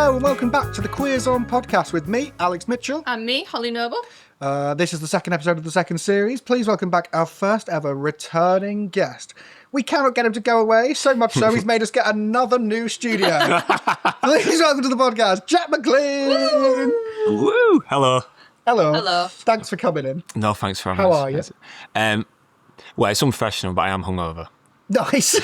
Hello and welcome back to the Queers On podcast with me, Alex Mitchell. And me, Hollie Noble. This is the second episode of the second series. Please welcome back our first ever returning guest. We cannot get him to go away, so much so he's made us get another new studio. Please welcome to the podcast, Jack McLean. Woo! Hello. Hello. Thanks for coming in. No, thanks for having us. How are you? Well, it's unprofessional, but I am hungover. Nice.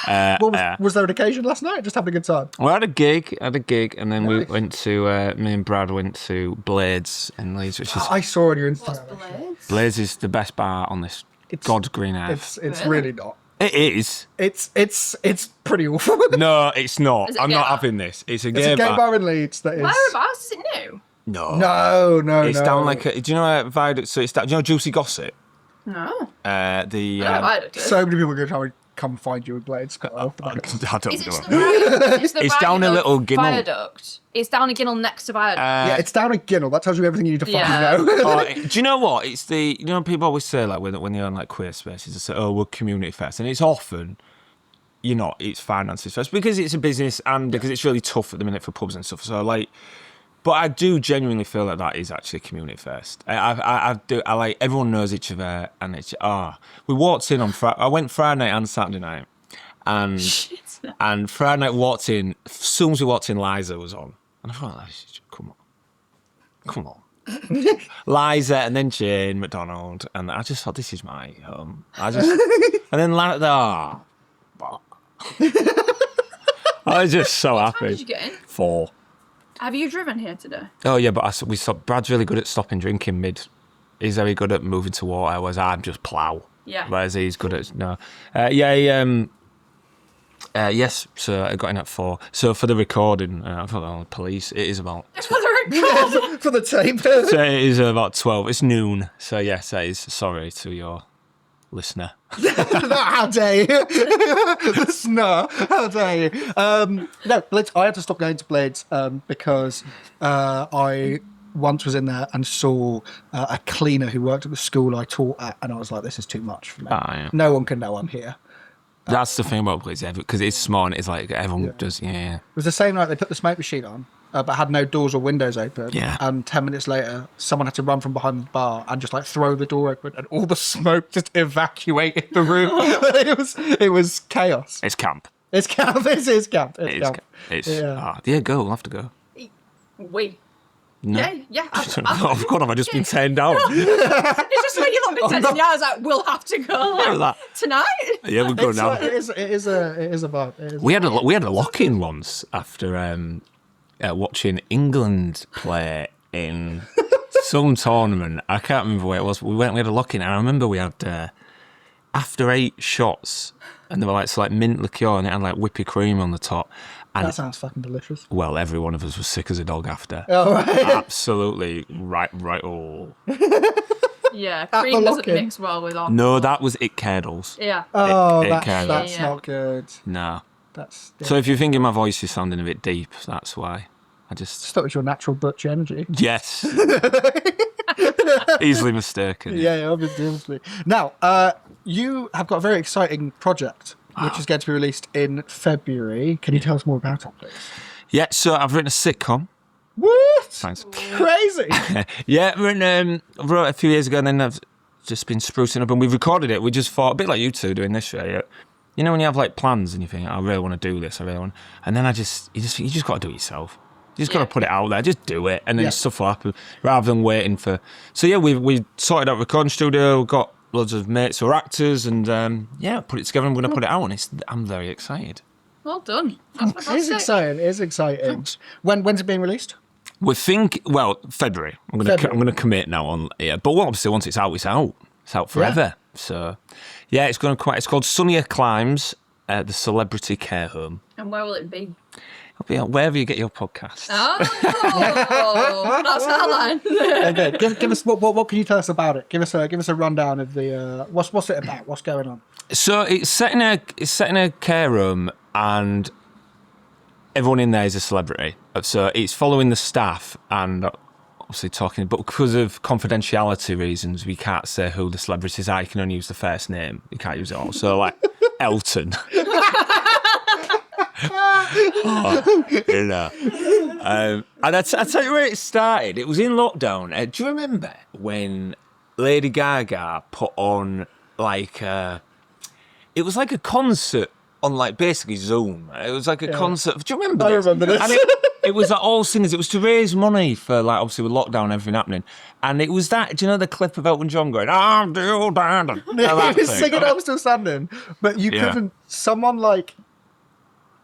Was there an occasion last night? Just having a good time? Well, I had a gig, and then we went to, me and Brad went to Blades in Leeds, which is... I saw on your Instagram. What's Blades? Blades is the best bar on this God's green earth. It's really not. It is. It's pretty awful. No, it's not. Is it a I'm gay not bar? having this. It's a It's gay a gay bar. bar in Leeds that is... Whereabouts? Is it new? No. It's No. down like... do you know Viaduct? So it's down, do you know Juicy Gossip? No. The... I don't know why I don't do it. So many people are going to try and come find you in Blades. I don't Is it know. just the It's down a little Ginnell. Viaduct. It's down a Ginnell next to Viaduct. Yeah, it's down at Ginnell. That tells you everything you need to fucking Yeah. know. Do you know what? It's the... You know, people always say, like, when they're on, like, queer spaces, they say, oh, we're community first. And it's often... You're not. It's finances first because it's a business and because it's really tough at the minute for pubs and stuff. So like, but I do genuinely feel that that is actually community first. I like everyone knows each other and it's we walked in on Friday. I went Friday night and Saturday night, and Friday night walked in. As soon as we walked in, Liza was on, and I thought, come on. Liza and then Jane McDonald, and I just thought this is my home. And then I was just so happy. How did you get in? 4. Have you driven here today? Oh yeah, but we saw Brad's really good at stopping drinking mid. He's very good at moving to water, whereas I'm just plough. Yeah. Whereas he's good at yes. So I got in at 4. So for the recording, I thought police. It is about. For the record. For the tape. So it is about 12. It's noon. So yes, that is sorry to your listener. How dare you? The snur. How dare you? No, Blades. I had to stop going to Blades because I once was in there and saw a cleaner who worked at the school I taught at, and I was like, this is too much for me. Yeah. No one can know I'm here. That's the thing about Blades, because it's small and it's like everyone does. Yeah. It was the same night they put the smoke machine on, but had no doors or windows open. Yeah. And 10 minutes later, someone had to run from behind the bar and just like throw the door open, and all the smoke just evacuated the room. it was chaos. It's camp. It's camp. This is camp. Yeah, go. We'll have to go. We. No. Yeah. Oh God, have I just been turned down? It's just like you looked at me and I was like, we'll have to go that. tonight. Yeah, we're going now. It is a vibe. We had a lock-in once after watching England play in some tournament. I can't remember where it was. We had a lock-in, and I remember we had after 8 shots, and they were like mint liqueur, and it had like whippy cream on the top. And That sounds fucking delicious. well, every one of us was sick as a dog after. Oh, right. Absolutely right. Oh Yeah, the cream doesn't lock-in. mix well with alcohol. no, that was it. Curdles. Yeah. Oh, It that's can. not good. No. That's. So if you're thinking my voice is sounding a bit deep, that's why. I just Just thought it was your natural butch energy. yes. Easily mistaken. Yeah, obviously. Now, you have got a very exciting project, which is going to be released in February. Can you tell us more about it, please? Yeah, so I've written a sitcom. What? Thanks. Crazy. Yeah, I wrote it a few years ago, and then I've just been sprucing up, and we've recorded it. We just thought, a bit like you two doing this show, yeah. You know when you have like plans and you think, I really want to do this, and then you just got to do it yourself. You just got to put it out there, just do it, and then stuff will happen rather than waiting for. So yeah, we sorted out a recording studio, we've got loads of mates who are actors, and put it together. And we're going to put it out, and I'm very excited. Well done. That's It is fantastic. exciting. It is exciting. When's it being released? We think, February. I'm going to commit now on but obviously once it's out, it's out. It's out forever. Yeah. So yeah, it's called Sunnier Climes, the celebrity care home. And where will it be? It'll be wherever you get your podcast. Oh, that's our line. Okay, give us what can you tell us about it? Give us a rundown of the what's it about? What's going on? So it's set in a care home, and everyone in there is a celebrity. So it's following the staff and obviously talking, but because of confidentiality reasons, we can't say who the celebrities are. You can only use the first name. You can't use it all. So like Elton. You know. And I tell you where it started. It was in lockdown. Do you remember when Lady Gaga put on like it was like a concert on like basically Zoom. It was like a concert. Do you remember? I remember this. And it was like all singers. It was to raise money for like obviously with lockdown and everything happening. And it was that. Do you know the clip of Elton John going, "I'm still standing"? He was singing "I'm Still Standing," but you Yeah. couldn't. Someone like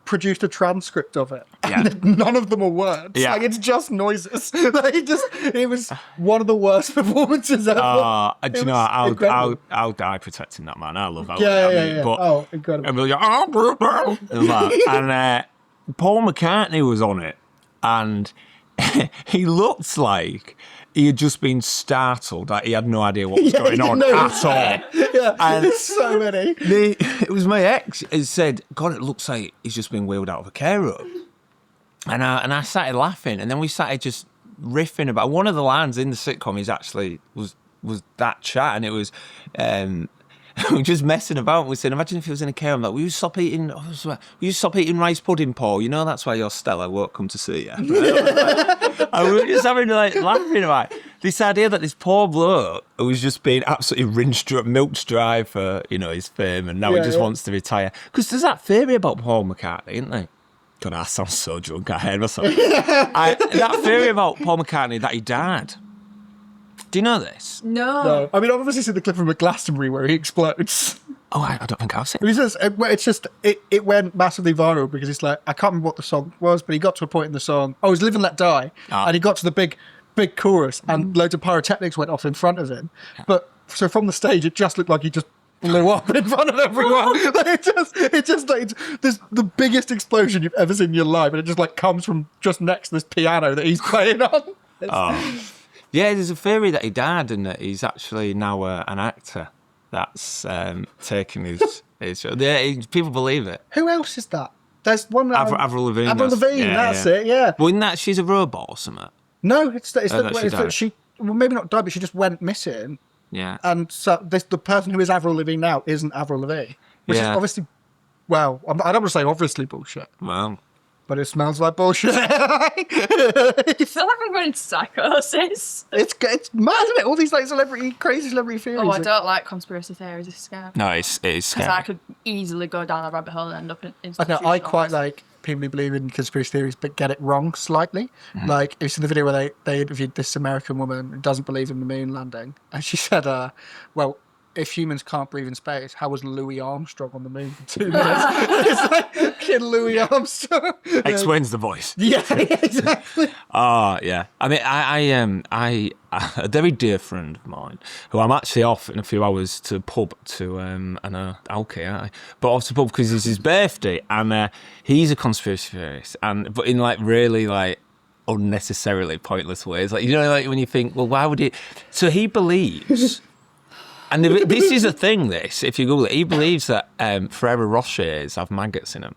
produced a transcript of it, Yeah. and none of them are words. Yeah. Like it's just noises. Like it was one of the worst performances ever. Do you know? incredible. I'll die protecting that man. I love Elton. Yeah. But, Oh, incredible. And we'll go, and Paul McCartney was on it, and he looked like he had just been startled. Like he had no idea what was going on at all. Yeah, And there's so many. it was my ex who said, "God, it looks like he's just been wheeled out of a care room." And I started laughing, and then we started just riffing about one of the lines in the sitcom. Is actually was that chat, and it was. We were just messing about. We said, imagine if he was in a care home. Like, will you stop eating rice pudding, Paul? You know that's why your Stella won't come to see you. And we were just having like laughing about this idea that this poor bloke who was just being absolutely milked dry for his fame, and now he just wants to retire. Because there's that theory about Paul McCartney, isn't there? God, I sound so drunk. I heard myself. That theory about Paul McCartney that he died. Do you know this? No. I mean, I've obviously seen the clip from Glastonbury where he explodes. Oh, I don't think I've seen He it. says it went massively viral because it's like I can't remember what the song was, but he got to a point in the song. Oh, it was "Live and Let Die," and he got to the big chorus, and loads of pyrotechnics went off in front of him. But so from the stage, it just looked like he just blew up in front of everyone. Like, it just like there's the biggest explosion you've ever seen in your life, and it just like comes from just next to this piano that he's playing on. Yeah, there's a theory that he died and that he's actually now an actor that's taking his show. Yeah, people believe it. Who else is that? There's one. Avril Lavigne. Avril Lavigne. That's it. Yeah. Well, isn't that she's a robot or something? No, it's that she that died. she well maybe not died, but she just went missing. Yeah. And so the person who is Avril Lavigne now isn't Avril Lavigne, which is Yeah. obviously, well, I don't want to say obviously bullshit, Well, but it smells like bullshit. I feel like I'm going into psychosis. It's mad, isn't it? All these like crazy celebrity theories. Oh, I don't like conspiracy theories. It's scary. no, it is Because scary. I could easily go down a rabbit hole and end up in I quite like people who believe in conspiracy theories but get it wrong slightly. Mm-hmm. Like, it's in the video where they interviewed this American woman who doesn't believe in the moon landing. And she said, well, if humans can't breathe in space, how was Louis Armstrong on the moon for 2 minutes? It's like, kid Louis Armstrong. Explains the voice. Yeah, exactly. Oh, yeah. I mean, I a very dear friend of mine, who I'm actually off in a few hours to pub to, I know, okay, aren't I? But off to pub because it's his birthday, and he's a conspiracy theorist, but in like really like unnecessarily pointless ways. Like, like when you think, well, why would he? So he believes. And this is a thing, if you Google it, he believes that Ferrero Rochers have maggots in them.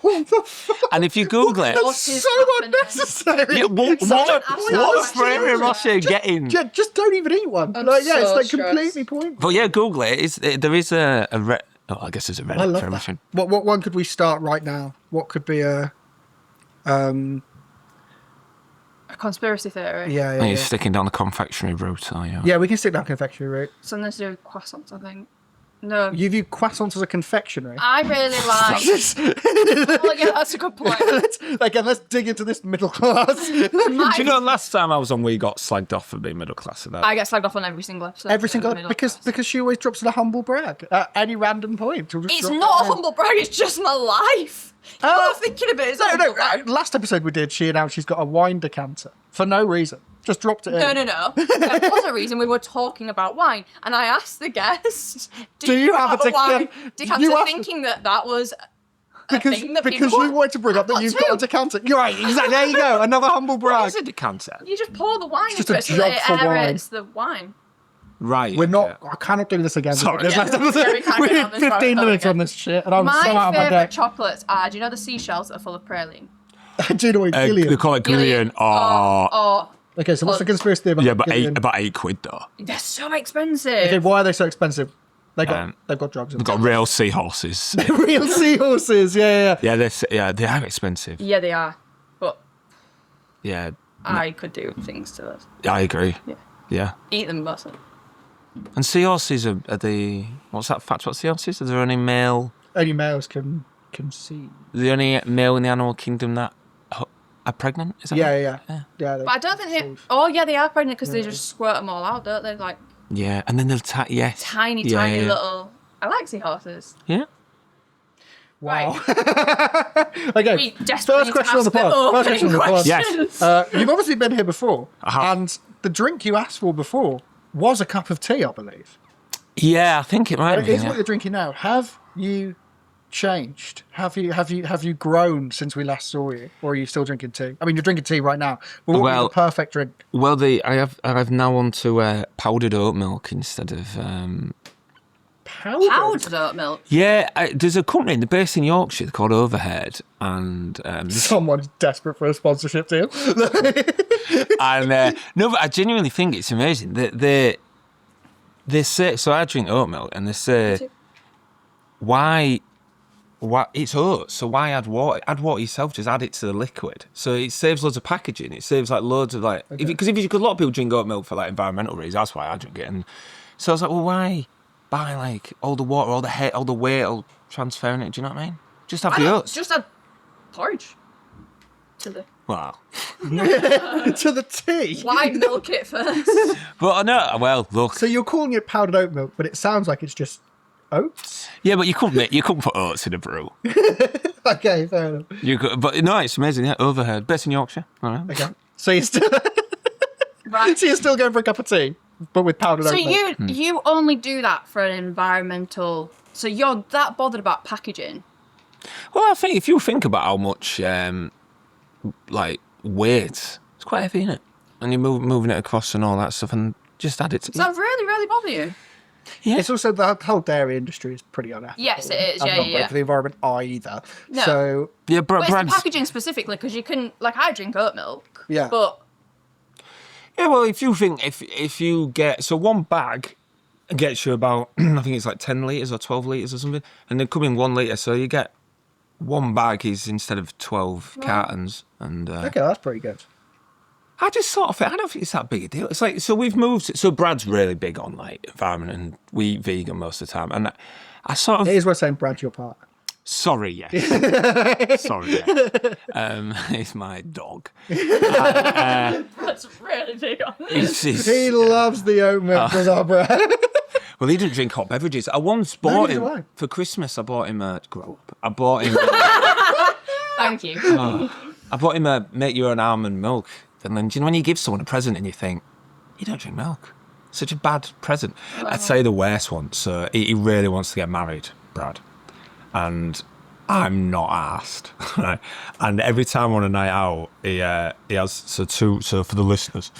What the fuck? And if you Google it... What is So happening? unnecessary. Yeah, what's Ferrero Rocher Just- getting? Yeah, just don't even eat one. I'm Like, yeah, it's so like stressed. completely pointless. But yeah, Google it. There is a I guess there's a I Reddit love for that. everything. What one could we start right now? What could be a A conspiracy theory. yeah, You're sticking down the confectionery route, are you? yeah, we can stick down confectionery route. Something to do with croissants, I think. No. You view croissants as a confectionery? I really like... Well, yeah, that's a good point. let's dig into this middle class. Do you know, last time I was on, we got slagged off for being middle class of that. I get slagged off on every single episode. Every single Middle because class. because she always drops in a humble brag at any random point. She'll just It's drop not it a in. humble brag, it's just my life. I'm thinking of it as a No, humble brag. last episode we did, she announced she's got a wine decanter for no reason. Just dropped it in. No. There was a reason we were talking about wine, and I asked the guest, Do you have a wine decanter? You decanter, asked- thinking that was a Because thing that because people... you wanted to bring up that I've you've got got a decanter. You're right, exactly. There you go. Another humble brag. It's a decanter. You just pour the wine just into a it so jug that for it wine. aerates the wine. Right. We're not. okay. I cannot do this again. Sorry. This Yeah, last episode. we can't We get did on this 15 rabbit hole minutes again. on this shit, and I'm so out My of my favourite depth. chocolates are, do you know the seashells that are full of praline? Do you know what They Gillian? call it Gillian. Oh, Okay, so what's the conspiracy theory about yeah, but Gillian? about £8 though. They're so expensive. Okay, why are they so expensive? they've got drugs. They've got real seahorses. Real seahorses. Yeah. They are expensive. Yeah, they are. But Yeah, I could do things to those. I agree. Yeah. Yeah. Eat them mostly. And seahorses are the... What's that fact about seahorses? Are there any male... Only males can conceive. The only male in the animal kingdom that are pregnant? Is that Yeah. But I don't think they... Oh, yeah, they are pregnant because they just squirt them all out, don't they? Like Yeah, and then they'll... Yes. tiny Yeah. little... I like seahorses. Yeah. Wow. Right. Okay. We desperately First question on the pod. First question on the pod. Yes. You've obviously been here before, have. and the drink you asked for before was a cup of tea, I believe. Yeah, I think it might It be. is what you're drinking now. Have you changed? Have you grown since we last saw you, or are you still drinking tea? I mean, you're drinking tea right now. But what would be the perfect drink? Well, I've now on to powdered oat milk instead of... Powdered oat milk. Yeah, there's a company in the based in Yorkshire called Overhead, and Someone's desperate for a sponsorship deal. and no, but I genuinely think it's amazing. They say, so I drink oat milk, and they say, why it's oats, so why add water? Add water yourself, just add it to the liquid. So it saves loads of packaging. It saves like loads of like, because a lot of people drink oat milk for like environmental reasons. That's why I drink it. And so I was like, well, why buy like all the water, all the weight, all transferring it? Do you know what I mean? Just have the oats. Just add porridge to the... Wow. To the tea. Why milk it first? But I know. Well, look. So you're calling it powdered oat milk, but it sounds like it's just oats. Yeah, but you couldn't put oats in a brew. Okay, fair enough. You could, but no, it's amazing. Yeah, Overhead, based in Yorkshire. All right. Okay, so you're still Right. so you're still going for a cup of tea, but with powdered So oat milk. you only do that for an environmental... So you're that bothered about packaging? Well, I think if you think about how much like weight, it's quite heavy, isn't it? And you're moving it across and all that stuff, and just add it. Does that really, really bother you? Yeah. It's also the whole dairy industry is pretty unethical. Yes, it is. And Yeah, not great yeah. for the environment either. No. So Yeah, But it's the Brad's. packaging specifically, because you can... Like, I drink oat milk. Yeah. But... Yeah, well, if you think if you get one bag gets you about I think it's like 10 litres or 12 litres or something, and they come in 1 litre, so you get one bag is instead of 12 cartons, and okay, that's pretty good. I just sort of think, I don't think it's that big a deal. It's like, so we've moved, so Brad's really big on like environment, and we eat vegan most of the time, and I sort of It is worth saying, Brad, your partner. sorry, yes, sorry, yeah. It's my dog. That's really big on it. He loves the oat milk, does our Brad? Well, he didn't drink hot beverages. I once bought neither him do I. for Christmas. I bought him a grow up. I bought him. Thank you. I bought him a make your own almond milk. And then, do you know when you give someone a present and you think, you don't drink milk? Such a bad present. I'd say the worst one. So he really wants to get married, Brad. And I'm not asked. Right? And every time on a night out, he has, so for the listeners,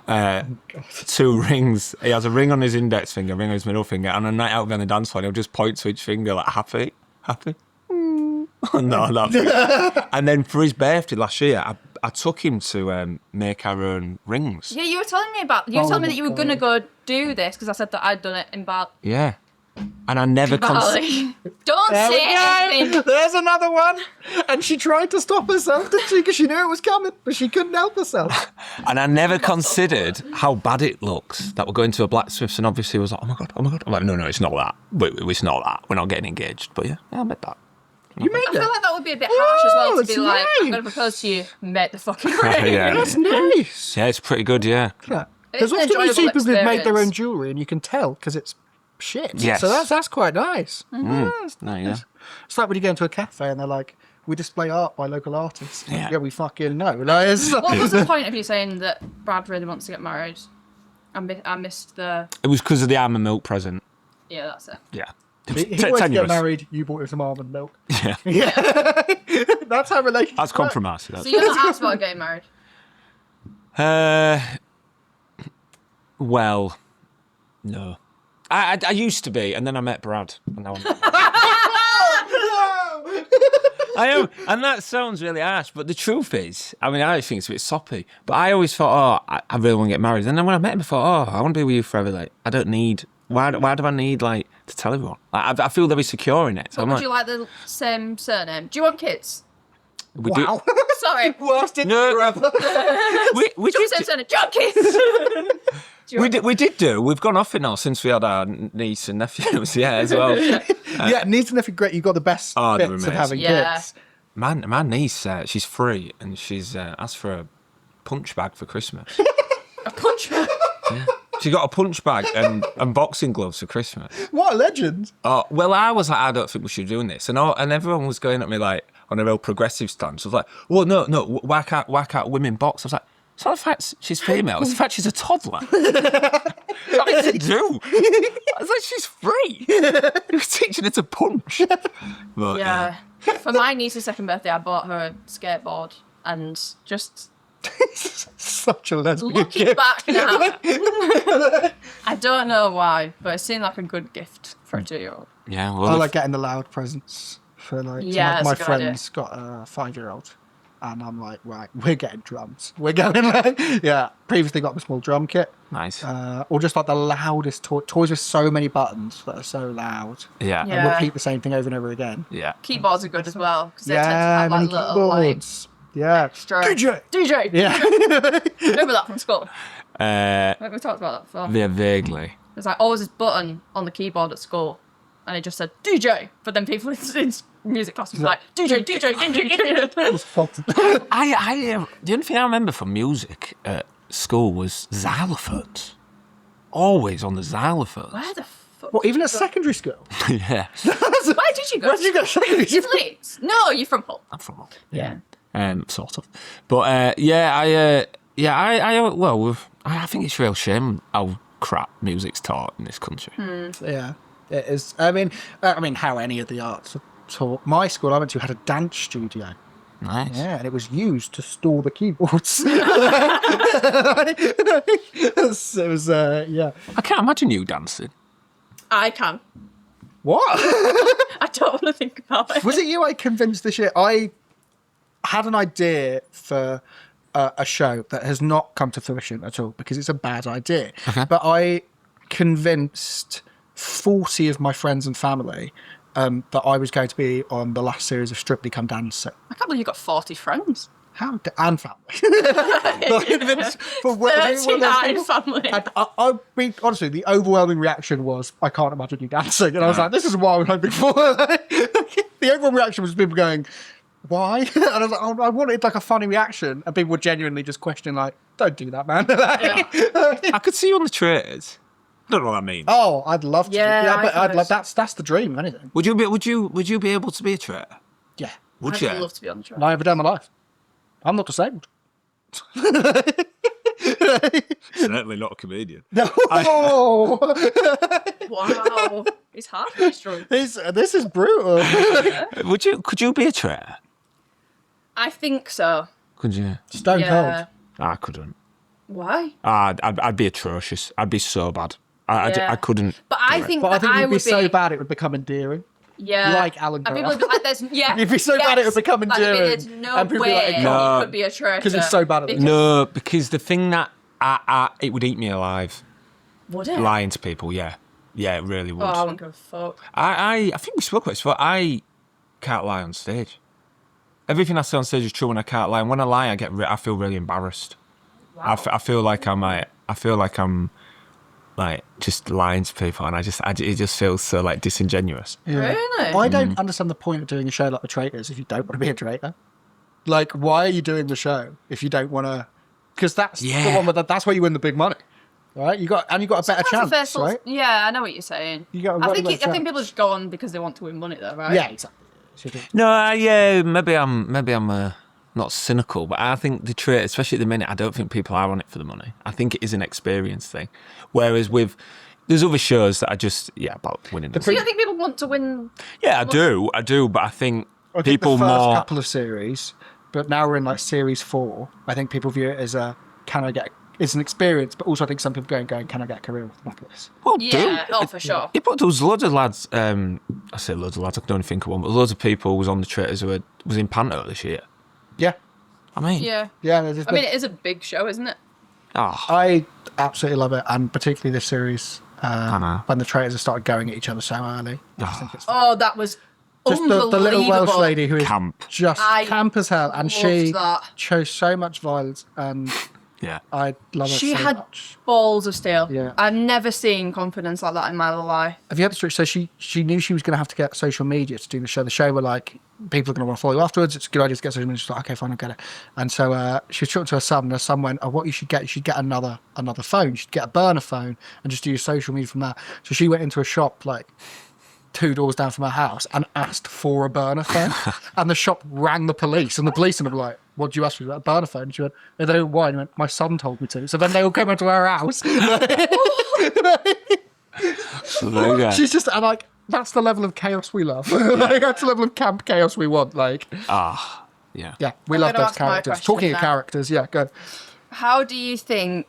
2 rings. He has a ring on his index finger, a ring on his middle finger, and a night out on the dance floor, he'll just point to each finger like, happy. Oh, no, not And then for his birthday last year, I took him to make our own rings. Yeah, you were telling me about... You were telling me that you were going to go do this, because I said that I'd done it in Bali. Yeah. And I never Bali. Don't There we say go. anything. There's another one. And she tried to stop herself, didn't she? Because she knew it was coming, but she couldn't help herself. And I never considered how bad it looks that we're going to a blacksmith's, and obviously I was like, oh my God. I'm like, no, it's not that. It's not that. We're not getting engaged. But yeah, I bet that. You made I feel it. like that would be a bit harsh as well, to that's be like, I'm nice. going to propose to you, make the fucking ring. Yeah. That's nice. Yeah, it's pretty good, yeah. Yeah. It's There's an often you see enjoyable people who've made their own experience. jewellery and you can tell because it's shit. Yes. So that's quite nice. No, yeah. It's like when you go into a cafe and they're like, we display art by local artists. Yeah. Yeah, we fucking know. Like, it's What was the point of you saying that Brad really wants to get married? I missed the... It was because of the almond milk present. Yeah, that's it. Yeah. he Ten wants to get euros. married, you bought him some almond milk. Yeah. Yeah. That's how relationships That's work. compromise. So you're not asked about getting married? Well, no. I used to be, and then I met Brad. And now I am, and that sounds really harsh, but the truth is, I mean, I think it's a bit soppy, but I always thought, I really want to get married. And then when I met him, I thought, I want to be with you forever. Like, I don't need Why do I need like to tell everyone? I feel very secure in it. So But I'm would like, you like the same surname? Do you want kids? we Wow. Sorry. Worst interview No. ever. do. We Do you want the did. same surname? Do you want kids? We did do. We've gone off it now since we had our niece and nephews. Yeah, as well. Yeah, niece and nephew, great. You got the best Oh, they're bits of amazing. having Yeah. kids. My niece, she's 3 and she's asked for a punch bag for Christmas. A punch bag. She got a punch bag and boxing gloves for Christmas. What a legend. Oh, well, I was like, I don't think we should be doing this. And everyone was going at me like on a real progressive stance. I was like, well, no, why can't women box? I was like, it's not the fact she's female, it's the fact she's a toddler. Nothing to do. I was like, she's 3. You're teaching her to punch. But, Yeah. For my niece's second birthday, I bought her a skateboard and just Such a lesbian looking gift. back now, I don't know why, but it seemed like a good gift for a 2-year-old. yeah, I well, like getting the loud presents for like Yeah, my that's a good idea. friend's got a 5-year-old. And I'm like, right, we're getting drums. We're going like, yeah. Previously got the small drum kit. nice. Or just like the loudest toys with so many buttons that are so loud. Yeah. Yeah. And repeat the same thing over and over again. Yeah. Keyboards are good as well because they tend to Yeah, have like many little like keyboards. Yeah. extra. DJ. Yeah. Remember that from school? Uh, Like we talked about that before. yeah, vaguely. There's like always this button on the keyboard at school, and it just said DJ. But then people in music class was like DJ. The only thing I remember from music at school was xylophones. Always on the xylophone. Where the fuck? Well, even at secondary school. Yeah. Where did you go? Where did you go to secondary You school? Leeds? No, you're from Hull. I'm from Hull. Yeah. Sort of. But I think it's a real shame how crap music's taught in this country. Yeah, it is. I mean, how any of the arts are taught. My school I went to had a dance studio. Nice. Yeah, and it was used to store the keyboards. It was, yeah. I can't imagine you dancing. I can. What? I don't want to think about it. Was it you I convinced this year? I had an idea for a show that has not come to fruition at all because it's a bad idea. Okay. But I convinced 40 of my friends and family that I was going to be on the last series of Strictly Come Dancing. I can't believe you got 40 friends. And family. I convinced for 39 family. And I mean, honestly, the overwhelming reaction was, I can't imagine you dancing. And I was like, this is what I was hoping for. The overwhelming reaction was people going, why? And I was like, oh, I wanted like a funny reaction. And people were genuinely just questioning, like, don't do that, man. I could see you on the traitors. I don't know what I mean. Oh, I'd love to. Yeah, But I I'd love, that's the dream, of anything. Would you be able to be a traitor? Yeah. Would I'd you? love to be on the track. I have a day in my life. I'm not disabled. Certainly not a comedian. No. Wow. It's hard to be strong. This is brutal. Could you be a traitor? I think so. Could you? Stone Yeah. cold. I couldn't. Why? I'd be atrocious. I'd be so bad. I Yeah. couldn't. But I do it. think But I that think I you'd be would so bad it would become endearing. Yeah. Like Alan And people Carr. would be like, there's, yeah. You'd be so bad it would become Like, there'd be- endearing. There's no And people would be way like, you No. could be a traitor. 'Cause he's so bad at it. No, because the thing that it would eat me alive. Would it? Lying to people, yeah, it really would. Oh, I wouldn't give a fuck. I think we spoke about this before. I can't lie on stage. Everything I say on stage is true, and I can't lie. And when I lie, I feel really embarrassed. Wow. I feel like I'm like just lying to people, and it just feels so like disingenuous. Really? I don't understand the point of doing a show like The Traitors if you don't want to be a traitor. Like, why are you doing the show if you don't want to? Because that's the Yeah. one that's where you win the big money, right? You got a better Sometimes the chance, first right? Yeah, I know what you're saying. You got a I really think good I think chance. people just go on because they want to win money, though, right? Yeah, exactly. No, yeah, maybe I'm not cynical, but I think the trade, especially at the minute, I don't think people are on it for the money. I think it is an experience thing. Whereas there's other shows that are just about winning. So you don't think people want to win? Yeah, I do, but I think I think people the first more. couple of series, but now we're in like series 4. I think people view it as it's an experience, but also I think some people going, can I get a career off of this? Well, Yeah, oh, for sure. Yeah, but there was loads of lads. I say loads of lads. I can only think of one, but loads of people who was on the traitors who was in Panto this year. Yeah, I mean, Yeah. yeah. I mean, it is a big show, isn't it? oh, I absolutely love it, and particularly this series I know. when the traitors have started going at each other so early. I just think it's Oh, that was just unbelievable. the little Welsh lady who is Camp. just I camp as hell, and she loved that. chose so much violence, and Yeah. I love it She so had much. balls of steel. Yeah. I've never seen confidence like that in my life. Have you had the story? So she knew she was going to have to get social media to do the show. The show were like, people are going to want to follow you afterwards. It's a good idea to get social media. She's like, okay, fine, I'll get it. And so she was talking to her son, and her son went, oh, what you should get another phone. You should get a burner phone and just do your social media from that. So she went into a shop like 2 doors down from her house and asked for a burner phone. And the shop rang the police, and the police were like, what did you ask for? A burner phone? And she went, they don't why? And he went, my son told me to. So then they all came into her house. So there you go. She's just, and like, that's the level of chaos we love. Like, that's the level of camp chaos we want. Like, Yeah. yeah, we I'm love gonna those ask my characters. question Talking of now. characters, yeah, go. How do you think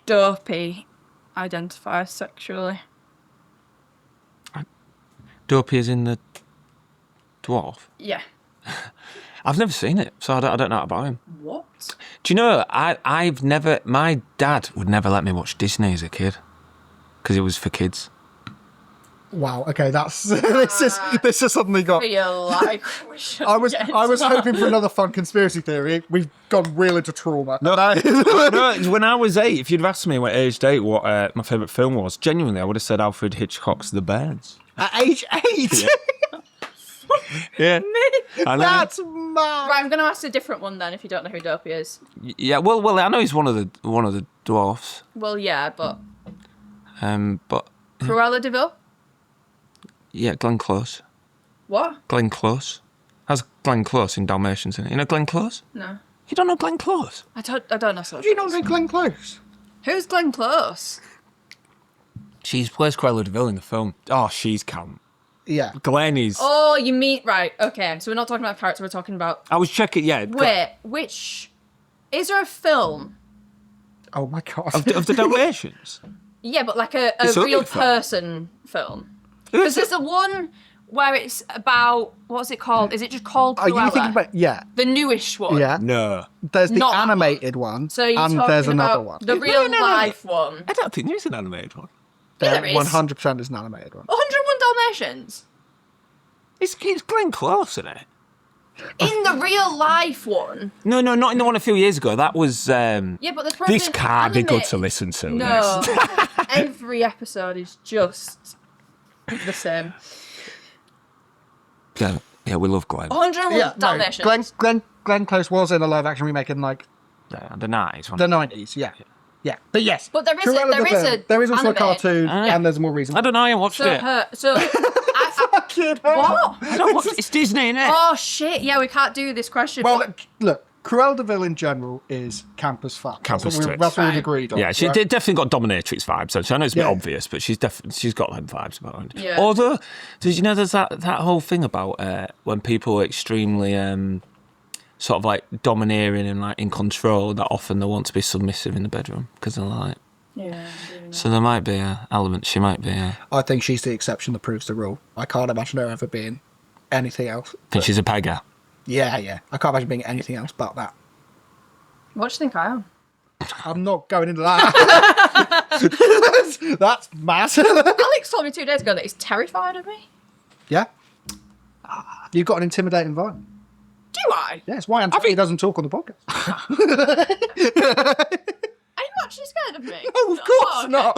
Dopey identifies sexually? Dopey is in the dwarf. Yeah. I've never seen it, so I don't know about him. What? Do you know, I've never... My dad would never let me watch Disney as a kid. Because it was for kids. Wow. Okay, that's this has suddenly got. Feel like we should I was get hoping for another fun conspiracy theory. We've gone real into trauma. No, when I was 8, if you'd have asked me at aged 8 what my favourite film was, genuinely, I would have said Alfred Hitchcock's The Birds. At age 8. Yeah. I know. That's mad. Right, I'm going to ask a different one then. If you don't know who Dopey is. Yeah, well, I know he's one of the dwarfs. Well, yeah, but But Cruella de Vil. yeah, Glenn Close. What? Glenn Close. How's Glenn Close in Dalmatians? You know Glenn Close? No, You don't know Glenn Close? I don't know. So. Do you not know Glenn Close? Who's Glenn Close? She plays Cruella de Vil in the film. Oh, she's camp. Yeah. Glenn is. Oh, you mean right? Okay, so we're not talking about character. We're talking about. I was checking. Yeah. Wait, which is there a film? Oh my god. Of the Dalmatians. Yeah, but like a It's only real a film. person film. Because there's the one where it's about what's it called? Is it just called Are Cruella? you thinking about? Yeah. The newish one? Yeah. No. There's the Not that animated one, So you're and talking there's another about one. the real life one. I don't think there's an animated one. there is. 100% is an animated one. 101 Dalmatians. It's Glenn Close, isn't it? In the real life one. No, not in the one a few years ago. That was. Yeah, but there's probably This can't be good to listen to. No. This. Every episode is just the same. Yeah, we love Glenn. 101 Yeah, no, Dalmatians. Glenn Close was in a live action remake in like The 90s one. the 90s. Yeah. Yeah. But yes. But there is Cruella de Vil. there is also a animated. cartoon, Yeah. and there's more reason. I don't know. I watched So it. Fucking hell. What? I don't watch it. It's Disney, innit? Oh shit! Yeah, we can't do this question. Well, look, Cruella de Vil in general is camp as fuck. Camp as tits. That's what Right. we've agreed on. Yeah, she right? definitely got dominatrix vibes. So I know it's a bit Yeah. obvious, but she's got them vibes about her. Yeah. Although, did you know there's that whole thing about when people are extremely sort of like domineering and like in control, that often they want to be submissive in the bedroom because they're like. yeah. So there might be an element. She might be. I think she's the exception that proves the rule. I can't imagine her ever being anything else. Think she's a pegger. Yeah. I can't imagine being anything else but that. What do you think I am? I'm not going into that. That's massive. Alex told me 2 days ago that he's terrified of me. Yeah. You've got an intimidating vibe. Do I? Yeah, it's why Antonia doesn't talk on the podcast. Are you actually scared of me? Oh, of course okay. not.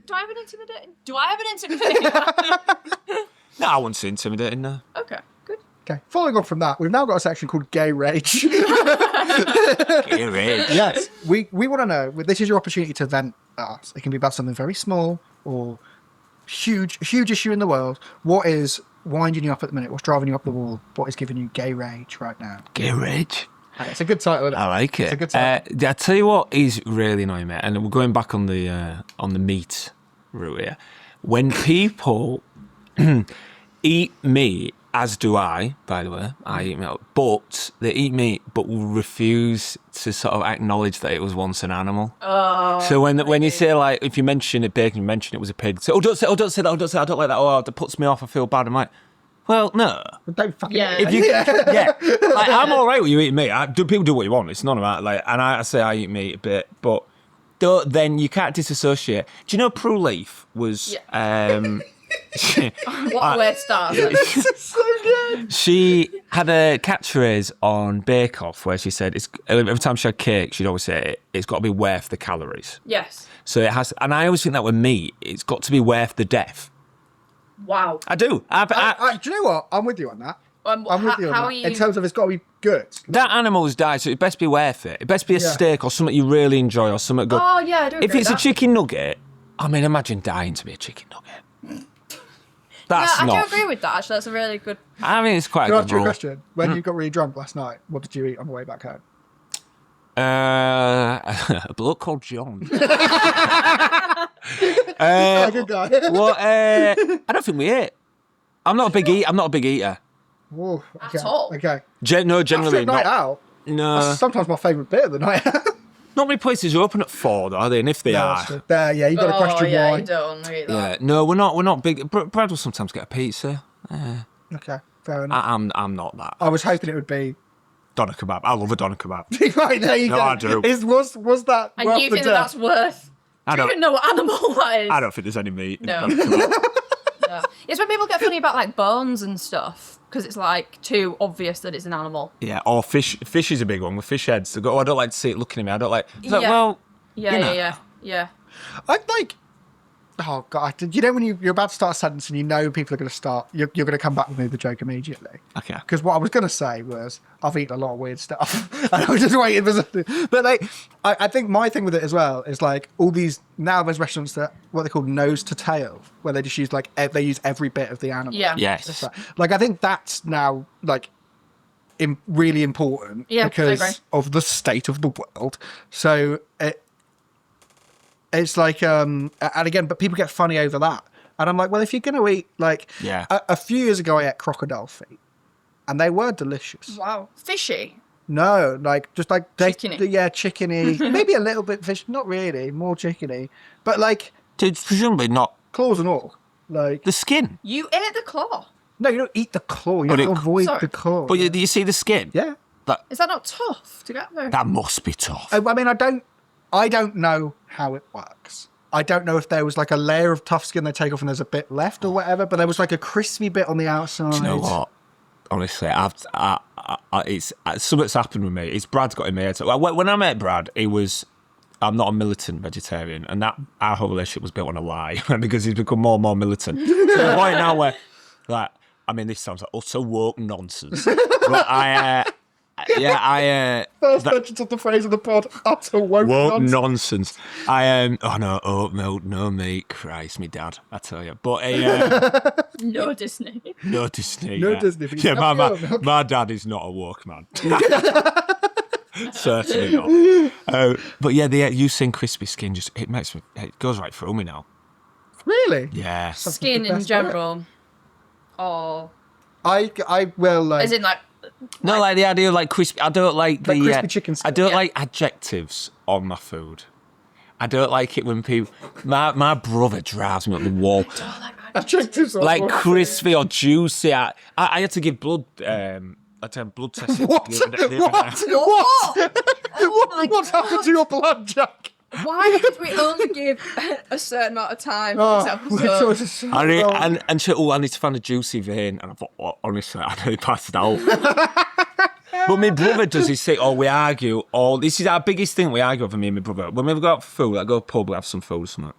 Do I have an intimidating? No, I wouldn't say intimidating. No. Okay, good. Okay, following on from that, we've now got a section called Gay Rage. Yes, we want to know, this is your opportunity to vent us. It can be about something very small or a huge issue in the world. What is winding you up at the minute? What's driving you up the wall? What is giving you gay rage right now? Gay rage. It's a good title, isn't it? I like it. It's a good title. I tell you what is really annoying, mate, and we're going back on the meat route here. When people eat meat, as do I, by the way, I eat meat, but they eat meat, but will refuse to sort of acknowledge that it was once an animal. Oh. So when you say, like, if you mention a bacon, you mention it was a pig. Say, don't say that, don't say that, I don't like that. Oh, that puts me off. I feel bad. I'm like, well, no. Don't fucking. Yeah. If you, yeah, like, I'm all right with you eating meat. People do what you want. It's none of that. Like, and I say I eat meat a bit, but then you can't disassociate. Do you know Prue Leaf was? What a way to start. So good. She had a catchphrase on Bake Off where she said, every time she had cake, she'd always say, it's got to be worth the calories. Yes. So it has, and I always think that with meat, it's got to be worth the death. Wow. I do. Do you know what? I'm with you on that. I'm with you on how that. are you... In terms of it's got to be good. That animal's died, so it best be worth it. It best be a steak or something you really enjoy or something good. Oh, yeah, I do agree If it's with a that. chicken nugget, I mean, imagine dying to be a chicken nugget. That's I not. do agree with that, actually. That's a really good... I mean, it's quite Can I a ask good you a rule. question? When you got really drunk last night, what did you eat on the way back home? A bloke called John. Good guy. Well, I don't think we ate. I'm not a big eater. Whoa, okay. At all? Okay. No, generally After a night not. out, No. that's sometimes my favourite bit of the night out. Not many places are open at 4, though, are they? And if they are, There, yeah, you got to question yeah, why. you don't read that. yeah, no, we're not big. Brad will sometimes get a pizza. Okay, fair enough. I'm not that. I was hoping it would be. Doner kebab. I love a doner kebab. Right, there you No, go. I do. Was that And worth you the think death? that's worth... I Do you don't. even know what animal that is? I don't think there's any meat. in No. doner kebab. Yeah. It's when people get funny about, like, bones and stuff, because it's, like, too obvious that it's an animal. Yeah, or fish. Fish is a big one with fish heads. They go, I don't like to see it looking at me. I don't like. It's like, Yeah. well, Yeah, you know. yeah. I'd like. Oh god! You know when you're about to start a sentence and you know people are going to start, you're going to come back with me with the joke immediately. Okay. Because what I was going to say was I've eaten a lot of weird stuff, and I was just waiting for something. But like, I think my thing with it as well is like all these now there's restaurants that what they call nose to tail, where they just use like they use every bit of the animal. Yeah. Yes. Just like- Like I think that's now like really important Yeah, I agree. because of the state of the world. So it's like and again, but people get funny over that, and I'm like, well, if you're gonna eat like Yeah. a few years ago I ate crocodile feet, and they were delicious. Wow. Fishy. No, like just like Chickeny. yeah, chickeny, maybe a little bit fish, not really, more chickeny, but like It's presumably not claws and all. Like the skin. You ate the claw. no, you don't eat the claw. You But have to it- avoid Sorry. the claw. But do you see the skin? yeah. That Is that not tough to get there? that must be tough. I mean, I don't know how it works. I don't know if there was like a layer of tough skin they take off and there's a bit left or whatever, but there was like a crispy bit on the outside. Do you know what? Honestly, it's something's happened with me. It's Brad's got in my head. So, when I met Brad, I'm not a militant vegetarian, and that our whole relationship was built on a lie because he's become more and more militant. To the point now where, like, I mean, this sounds like utter woke nonsense, but First mention of the phrase of the pod, utter woke woke nonsense. nonsense. Oh no, oat milk, no meat. Christ, me dad, I tell you. But No Disney. no Disney. No yeah. Disney, but Yeah, you have the oat my milk. my dad is not a woke man. Certainly not. But yeah, you saying crispy skin it goes right through me now. Really? Yeah. Skin the in best general. Oh. I will like. As in, like... No, like the idea of like crispy. I don't like Like the crispy chicken skin. I don't Yeah. like adjectives on my food. I don't like it when people. My brother drives me up the wall. adjectives are Like what- crispy or juicy. I had to give blood. I had to have blood tests. What? What's happened to your blood, Jack? Why did we only give a certain amount of time for this episode? And she, I need to find a juicy vein. And I thought, honestly, I nearly passed out. But my brother does his thing, we argue, this is our biggest thing we argue over, me and my brother. When we go out for food, I go to the pub, we have some food or something.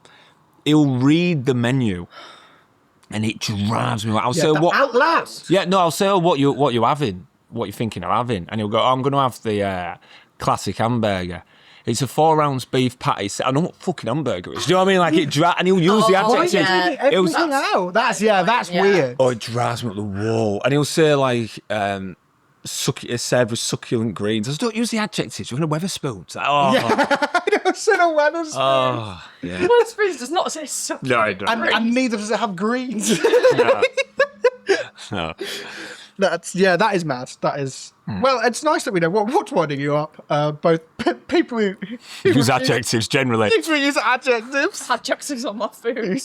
He'll read the menu and it drives me. I'll say, what? Out loud. Yeah, no, I'll say, what you having? What you thinking of having? And he'll go, I'm going to have the classic hamburger. It's a 4-ounce beef patty. I know what fucking hamburger is. Do you know what I mean? Like and he'll use the adjectives. yeah. Everything out. That's weird. It drives me up the wall. And he'll say like, served with succulent greens. I just don't use the adjectives. You're going to Weatherspoons. Like, I said a weather's Oh, yeah. Well, Springs does not say so. No, I don't. and neither does it have greens. No. That is mad. That is well. It's nice that we know what's winding you up. Both people who Use adjectives generally. use adjectives. Had juxes on my food.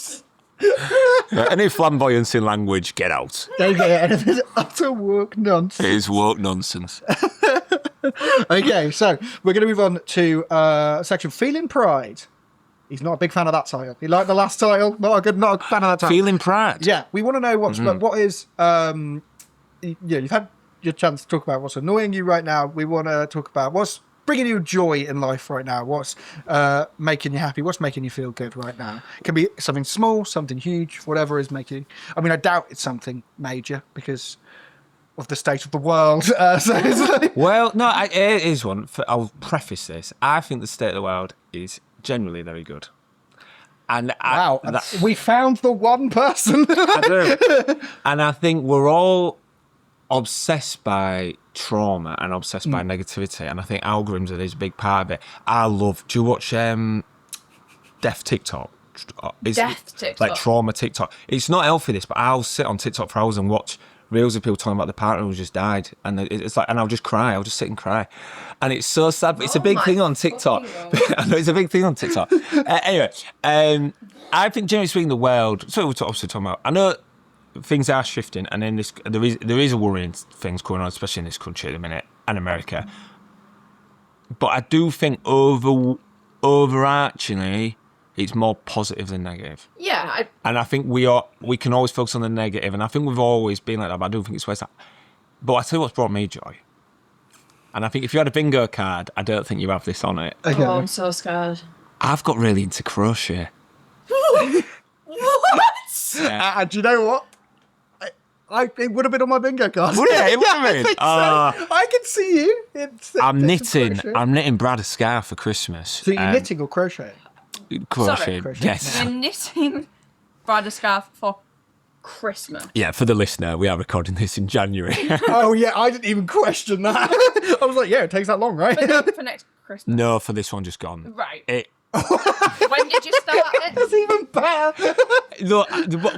Any flamboyance in language, get out. There you go. And it is utter woke nonsense. It is woke nonsense. Okay, so we're going to move on to section Feeling Pride. He's not a big fan of that title. He liked the last title. Not a fan of that title. Feeling pride. Yeah, we want to know what is. You've had your chance to talk about what's annoying you right now. We want to talk about what's bringing you joy in life right now. What's making you happy? What's making you feel good right now? It can be something small, something huge, whatever is making. I mean, I doubt it's something major because of the state of the world. So it's like, Well, no, it is one. I'll preface this. I think the state of the world is generally very good. And wow, we found the one person. I do. And I think we're all obsessed by trauma and obsessed by negativity. And I think algorithms are this big part of it. Do you watch Deaf TikTok? Deaf TikTok? Like trauma TikTok. It's not healthy, this, but I'll sit on TikTok for hours and watch reels of people talking about the partner who just died, and it's like, and I'll just cry. I'll just sit and cry, and it's so sad. But it's a big thing on TikTok. I know it's a big thing on TikTok. Anyway, I think generally speaking, the world. So we're obviously talking about. I know things are shifting, and then there is a worrying things going on, especially in this country at the minute and America. But I do think overarchingly, it's more positive than negative. Yeah. And I think we can always focus on the negative, and I think we've always been like that, but I don't think it's where it's at. But I tell you what's brought me joy. And I think if you had a bingo card, I don't think you have this on it. Okay. Oh, I'm so scared. I've got really into crochet. What? Yeah. Do you know what? It would have been on my bingo card. Would it? It would have I been? think so. I can see you. I'm knitting Brad a scarf for Christmas. So you're knitting or crocheting? Crochet, Sorry. yes. You're knitting Brad a scarf for Christmas. Yeah, for the listener, we are recording this in January. Oh yeah, I didn't even question that. I was like, yeah, it takes that long, right? For next Christmas. No, for this one just gone. Right. When did you start it? That's even better. No,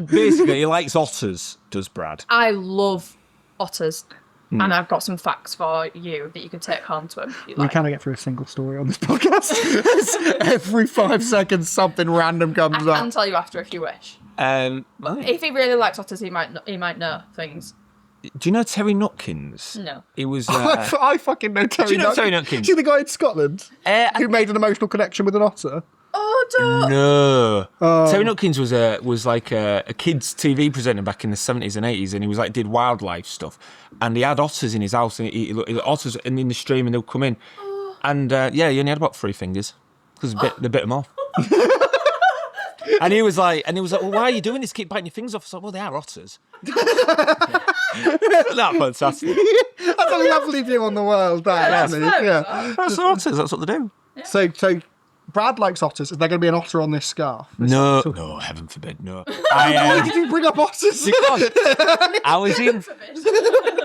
basically, he likes otters, does Brad. I love otters. And I've got some facts for you that you can take home to him. If you We like. cannot get through a single story on this podcast. Every 5 seconds, something random comes I can up. tell you after if you wish. Do If he really likes otters, he might know things. you know Terry Nutkins? No. He was. I fucking know Terry. Do you know Nutkins. Terry Nutkins? See the guy in Scotland who made an emotional connection with an otter. Oh, duh. No. Terry Nutkins was like a kids TV presenter back in the 70s and 80s, and he was like did wildlife stuff, and he had otters in his house, and he otters in the stream, and they'll come in, and he only had about 3 fingers because they bit him off. And he was like, well, why are you doing this? Keep biting your fingers off. I was like, well, they are otters. Isn't that fantastic? That's a lovely view on the world, that, isn't it? Yeah. That's otters. That's what they do. So Brad likes otters. Is there going to be an otter on this scarf? No, heaven forbid, no. Why did you bring up otters? I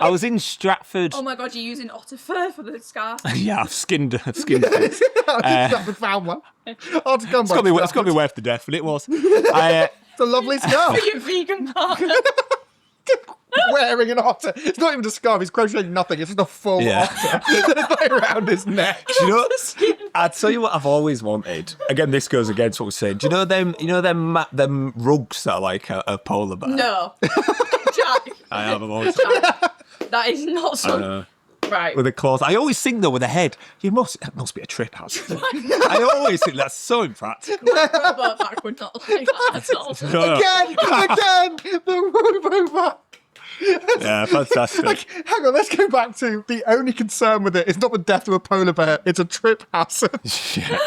was in Stratford. Oh my god, you're using otter fur for the scarf. Yeah, I've skinned it. I found one. Oh, to come It's got to be worth the death, but it was. It's a lovely scarf. For your vegan partner. Wearing an otter. It's not even a scarf. He's crocheting nothing. It's just a full otter. It's like around his neck. Do you know? I'll tell you what I've always wanted. Again, this goes against what we're saying. Do you know them? You know them rugs that are like a polar bear. No. Jack. I have them always. That is not so. Right. With the claws. I always think though with the head. It must be a trip house. I always think that's so impractical. Robot back would not like that at all. No. Again, the robo back. Yeah, fantastic. Like, hang on, let's go back to the only concern with it is not the death of a polar bear, it's a trip hazard. Yeah.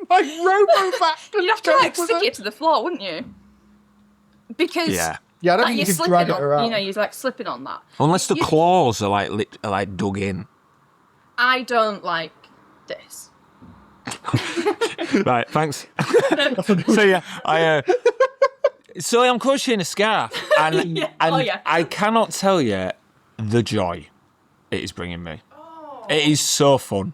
Like robo back. You'd have to like stick it to the floor, wouldn't you? Because Yeah, I don't think you're you can drag slipping it around. on. You know, you're like slipping on that. Unless the claws are like dug in. I don't like this. Right, thanks. So yeah, so I'm crocheting a scarf, and Yeah. and Oh, yeah. I cannot tell you the joy it is bringing me. It is so fun.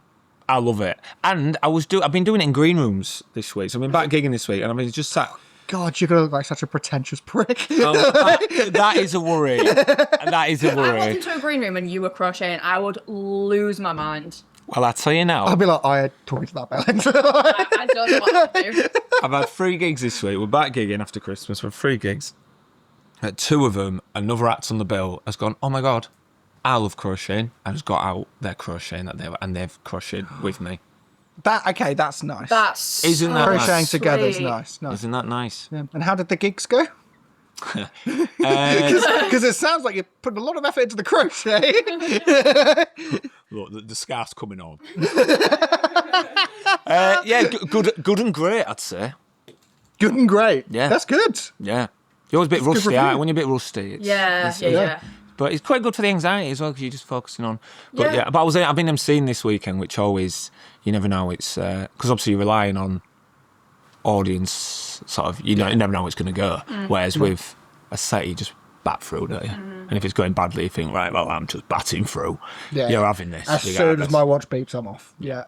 I love it, and I've been doing it in green rooms this week. So I've been back gigging this week, and I've been just sat. God, you're going to look like such a pretentious prick. That is a worry. That is a If I walked worry. into a green room and you were crocheting, I would lose my mind. Well, I tell you now, I'll be like, I ain't talking to that bell. I don't know what to do. I've had 3 gigs this week. We're back gigging after Christmas. We've 3 gigs. 2 of them, another act on the bill has gone, oh my God, I love crocheting. I just got out their crocheting and they've crocheted with me. That's nice. That's Isn't that Crocheting nice? together is sweet. nice. Isn't that nice? Yeah. And how did the gigs go? Uh, Because it sounds like you're putting a lot of effort into the crochet. look, the scarf's coming on. Yeah, good and great, I'd say. Good and great. Yeah. That's good. Yeah. You're always a bit It's good rusty, review. aren't you? When you're a bit rusty. Yeah. But it's quite good for the anxiety as well because you're just focusing on. But Yeah. but I've been emceeing this weekend, which always, you never know. It's because obviously you're relying on audience, sort of. You never know how it's going to go. Whereas with a set, you just bat through, don't you? And if it's going badly, you think, right, well, I'm just batting through. Yeah. You're having this. As soon regardless. as my watch beeps, I'm off. Yeah.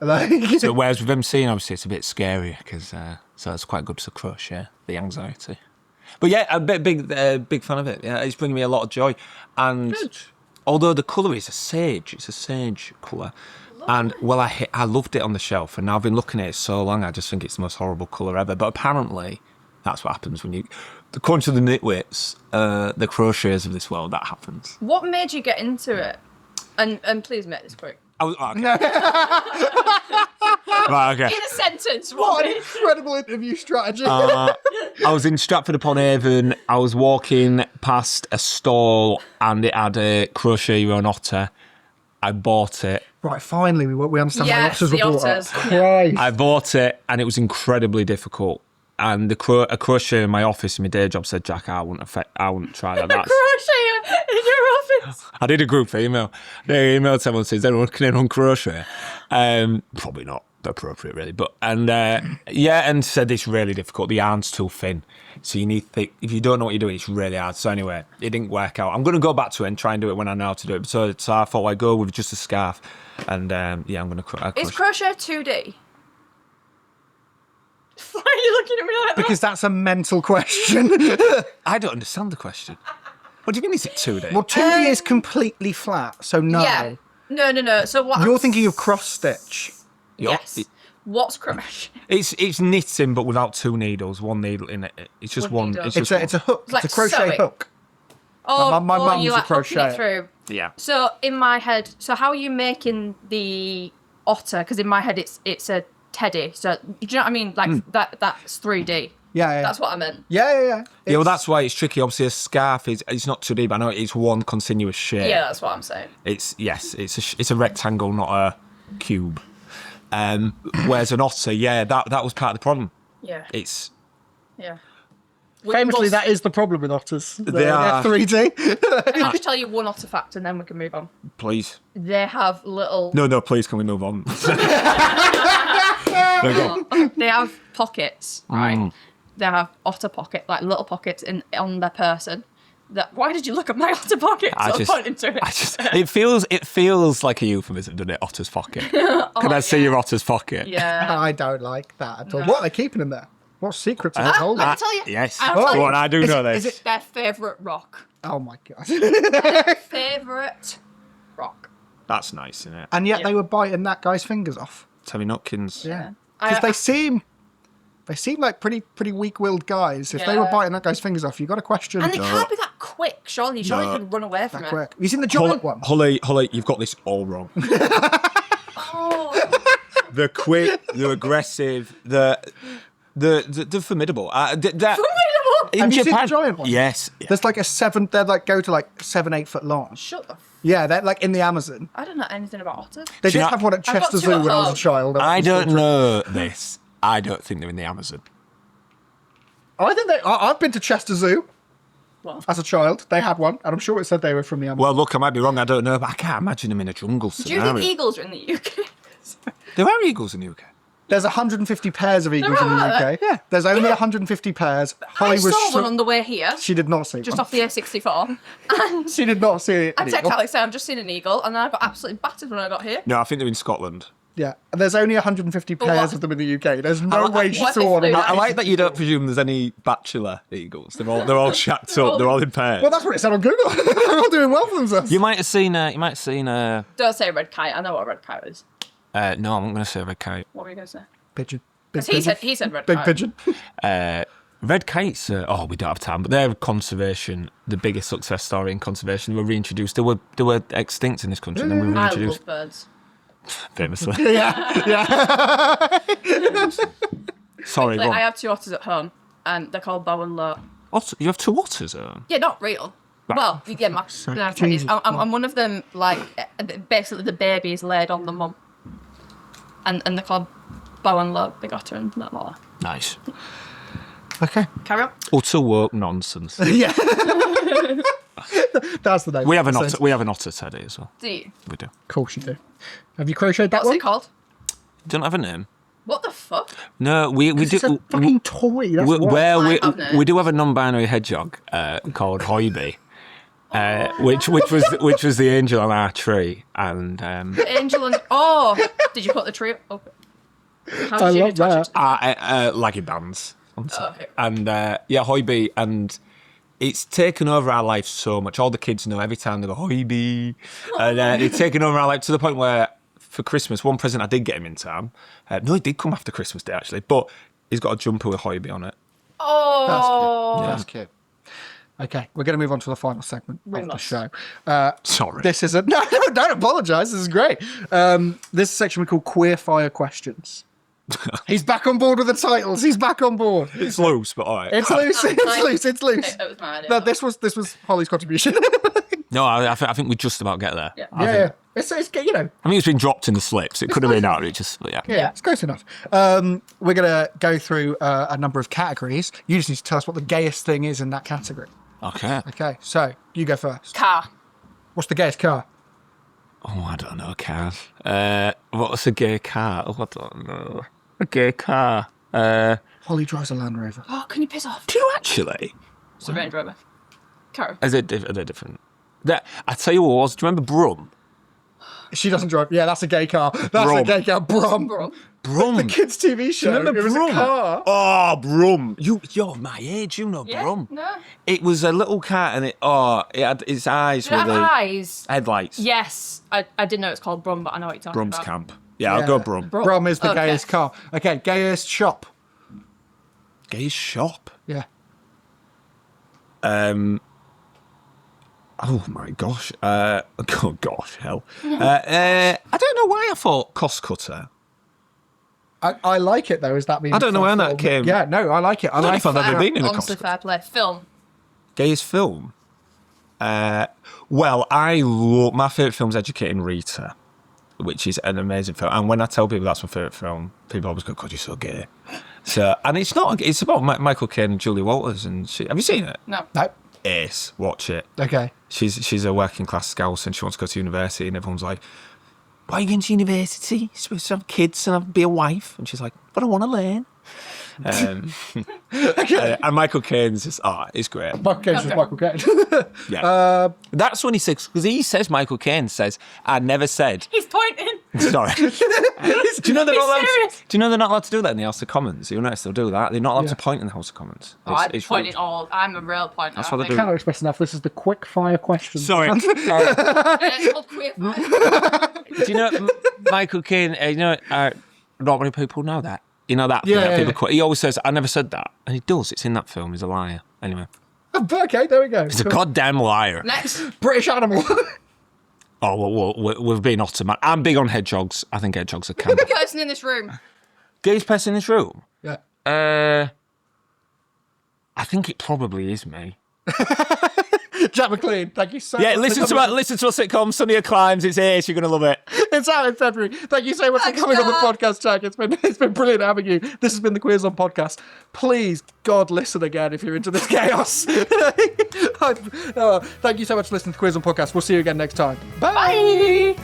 So whereas with emceeing, obviously, it's a bit scarier because so it's quite good to crochet the anxiety. But yeah, I'm a big fan of it. Yeah, it's bringing me a lot of joy. And although the colour is it's a sage colour. And well, I loved it on the shelf, and now I've been looking at it so long. I just think it's the most horrible colour ever. But apparently, that's what happens when you, according to the nitwits, the crocheters of this world, that happens. What made you get into it? And please make this quick. I was, right, okay. In a sentence, What an Robbie. incredible interview strategy. I was in Stratford-upon-Avon. I was walking past a stall, and it had a crochet your own otter. I bought it. Right, finally, we understand why Yes, otters were the brought otters. up. Christ. I bought it, and it was incredibly difficult. And a crochet in my office in my day job said, Jack, I wouldn't try that. That's... Crochet in your office. I did a group email. They emailed someone and said, is anyone can anyone crochet? Probably not appropriate, really. But and said it's really difficult. The yarn's too thin. So you need thick. If you don't know what you're doing, it's really hard. So anyway, it didn't work out. I'm going to go back to it and try and do it when I know how to do it. So I thought I'd go with just a scarf. And I'm going to crochet. Is crochet 2D? Why are you looking at me like that? Because that's a mental question. I don't understand the question. What do you mean, is it 2D? Well, 2D is completely flat, so no. Yeah. No. So what? You're thinking of cross stitch. Yes. What's crochet? It's knitting, but without 2 needles, 1 needle in it. It's just One one. needle. It's It's just a crochet like hook. sewing. Oh, My mum's you a like hooking crocheter. it through. one. Yeah. So in my head, how are you making the otter? Because in my head, it's a teddy. So do you know what I mean? Like that's 3D. Yeah. That's what I meant. Yeah. Yeah, well, that's why it's tricky. Obviously, a scarf it's not 2D, but I know it's one continuous shape. Yeah, that's what I'm saying. It's a rectangle, not a cube. Whereas an otter, that was part of the problem. Yeah. Yeah. Famously, that is the problem with otters. They are. 3D. Can I just tell you one otter fact and then we can move on? Please. They have little. No, please, can we move on? No, go on. They have pockets, right? They have otter pocket, like little pockets on their person. Why did you look at my otter pocket? I just, pointing to it. it feels like a euphemism, doesn't it? Otter's pocket. Can I see your otter's pocket? Yeah. I don't like that at all. What are they keeping in there? What secrets are they holding? Let me tell you. Yes. I'll tell Go you. on, I do know this. is it- Their favourite rock. Oh my god. Favourite rock. That's nice, isn't it? And yet Yeah. they were biting that guy's fingers off. Terry Nutkins. Yeah. I- Because they seem like pretty weak-willed guys. If they were Yeah. biting that guy's fingers off, you got to question. And they can't be that quick, surely. You surely No. could run away from that it. quick. You seen the giant one? Hollie, you've got this all wrong. Oh. They're quick, they're aggressive, they're formidable. Formidable. In Have you seen the Japan, giant one? yes. There's like they go to like 7-8 foot long. Shut the Yeah, they're like in the Amazon. I don't know anything about otters. They Do you did know- have one at I've got Chester two Zoo at when I was a home. child. I don't know this. I don't think they're in the Amazon. I think I've been to Chester Zoo What? as a child. They had one, and I'm sure it said they were from the Amazon. Well, look, I might be wrong. I don't know, but I can't imagine them in a jungle Do you scenario. think eagles are in the UK? There are eagles in the UK. There's 150 pairs of eagles in the are? UK. Yeah, there's only 150 pairs. I Holly was saw one on the way here, She did not see just one. off the A64. And She did not see it. I text Alex, saying, I've just seen an eagle, and then I got absolutely battered when I got here. No, I think they're in Scotland. Yeah, and there's only 150 what? pairs of them in the UK. There's no way she what saw if one. they in were- the- I like that you don't presume there's any bachelor eagles. They're all shacked up. They're all in pairs. Well, that's what it said on Google. They're all doing well for themselves. You might have seen. Don't say red kite. I know what a red kite is. No, I'm going to say red kite. What were you going to say? Pigeon. Because he said red Big kite. pigeon. Red kites, we don't have time, but they're conservation, the biggest success story in conservation. They were reintroduced. They were extinct in this country, and then we were I reintroduced. love birds. Famously. Yeah. Sorry, go I on. have 2 otters at home, and they're called Bow and Low. You have 2 otters? Yeah, not real. Right. Well, yeah, Jesus I'm one of them, like, basically the baby is laid on the mum. And they're called Bow and Low, Big Otter and Little Otter. Nice. Okay. Carry on. Utter woke nonsense. Yeah. That's the name. We have an otter. We have an otter teddy as well. Do you? We do. Of course you do. Have you crocheted that What's one? it called? Don't have a name. What the fuck? No, we do. It's a fucking toy. That's why. We do have a non-binary hedgehog called Hoiby, which was the angel on our tree, and Angel and... Oh! Did you put the tree up? How I did you love attach that. it? laggy bands. Okay. And Hoiby, and it's taken over our life so much. All the kids know every time they go Hoiby, and it's taken over our life to the point where for Christmas, one present I did get him in time. No, it did come after Christmas Day actually, but he's got a jumper with Hoiby on it. Oh! That's cute. Okay, we're going to move on to the final segment of the show. Sorry. This is no, don't apologise. This is great. This section we call Queer Fire Questions. He's back on board with the titles. He's back on board. It's loose, but all right. It's loose. It's loose. It was my idea. No, this was Hollie's contribution. No, I think we just about get there. Yeah. Yeah. It's you know. I mean, it's been dropped in the slips. It could have been out. It just, yeah. Yeah, it's close enough. We're going to go through a number of categories. You just need to tell us what the gayest thing is in that category. Okay. Okay, so you go first. Car. What's the gayest car? Oh, I don't know, car. What's a gay car? Oh, I don't know. A gay car. Hollie drives a Land Rover. Oh, can you piss off? Do you actually? It's a Range Rover. Car. Are they different? I tell you what was. Do you remember Brum? She doesn't drive. Yeah, that's a gay car. That's Brum. a gay car. Brum. Brum. The kids' TV show. Remember it was Brum? a car. Oh, Brum. You're my age. You know Yeah? Brum. No. It was a little cat, and it had its eyes Did it with have the eyes? headlights. Yes. I didn't know it's called Brum, but I know what you're talking Brum's about. camp. Yeah, I'll go Brum. Brum is the Okay. gayest car. Okay, gayest shop. Gay shop. Yeah. Oh my gosh. Oh gosh, hell. I don't know why I thought cost cutter. I like it though. Is that mean? I don't know where that came. Yeah, no, I like it. I don't know like if I've ever been in a Honestly, cost fair play. Film. Gayest film. Well, I love my favourite film's Educating Rita, which is an amazing film. And when I tell people that's my favourite film, people always go, "God, you're so gay." So, and it's not. It's about Michael Caine and Julie Walters. And have you seen it? No. No. Ace. Watch it. Okay. She's a working class scouse and she wants to go to university, and everyone's like, "Why are you going to university? You're supposed to have kids and be a wife." And she's like, "But I want to learn." And Michael Caine's just, it's great. Michael Caine's just Michael Caine. Yeah. That's when he says, because he says, Michael Caine says, "I never said." He's pointing. Sorry. Do you know they're not allowed serious? do you know they're not allowed to do that in the House of Commons? You'll notice they'll do that. They're not allowed to point in the House of Commons. I'm It's pointing rude. all. I'm a real pointer. That's what they I do. Cannot express enough. This is the quick fire question. Sorry. think. It's called queer fire. Do you know Michael Caine? Not many people know that. You know that? Yeah, People yeah. quit. He always says, "I never said that," and he does. It's in that film. He's a liar. Anyway, Okay, there we go. he's a goddamn liar. Next. British animal. Oh, well, we've been automatic. I'm big on hedgehogs. I think hedgehogs are camp. The person in this room. Gayest person in this room? Yeah. I think it probably is me. Jack McLean, thank you so Yeah, much. listen to our sitcom, Sunnier, Climes. It's Ace. You're going to love it. It's out in February. Thank you so much Thanks, for coming on the Jack. podcast, Jack. It's been brilliant having you. This has been the Queers on Podcast. Please, God, listen again if you're into this chaos. Thank you so much for listening to Queers on Podcast. We'll see you again next time. Bye. Bye.